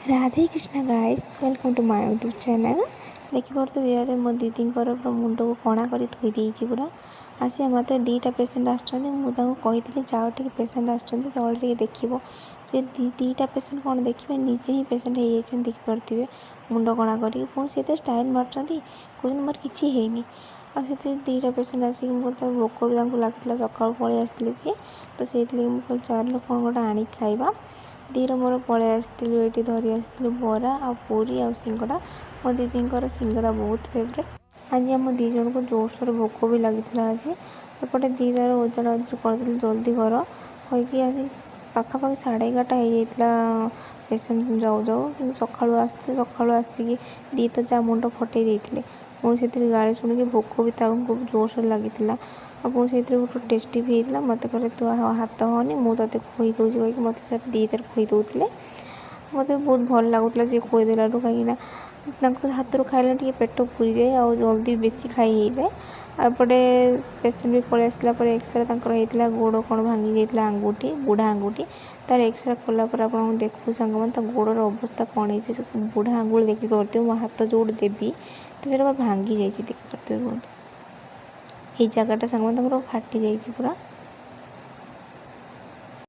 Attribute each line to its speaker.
Speaker 1: Radhe Krishna guys, welcome to my YouTube channel. देखिए मो दीदी मुंड को कणा कर थोड़ी पूरा आसी मत दीटा पेसेंट आसती जाओ टे पेसेंट आसते देखो से दीटा पेसेंट कौन देखिए निजे ही पेसेंट हो देखिपे मुंड कणा कर स्टाइल मार्च कहते मोर किसी है आते दीटा पेसेंट आसिक भोक भी लगी सका पलि आसते सी तो से चल कौन गोटे आनी खाଇବା दीर मोर पलि आसलु ये धरी आसलु बरा आ पूरी आ सिंगड़ा मो दीदी सिंगड़ा बहुत फेवरेट। आज आम दी जन को जोरसोर भोक भी लगी आज एपटे दीदार ओजन अजर कर जल्दी कर कहीकि आज पाखापाखि 11:30 हो पेसेंट जाऊ जाऊ कि सका आसिक दी तो जा मुंड फटे देते मुझे गाड़ी शुणी भोक भी जोरसोर लगी मुझे गोटे टेस्टी भी होता मत कहे तू हाथ होनी मुझे खुई दूसरी कहीकि मत दी तर खुई दूसरे मत बहुत भल लगुला सी खुईदेलू कहीं हाथ खाइले टे पेट पूरी जाए आ जल्दी बेसी खाई जाए। एपटे पेसेंट भी पलि आसला एक्सरे होता गोड़ कौन भांगी जाता आंगुठी बुढ़ा आंगुठी तार एक्सरे कलापर आप देखू सांग मैंने गोड़र अवस्था कौन है बुढ़ा आंगुल देखिपे मो हाथ जो देवी तो से भांगी जाइए देखिपे बहुत ये जगटा सांग फाटी जा पूरा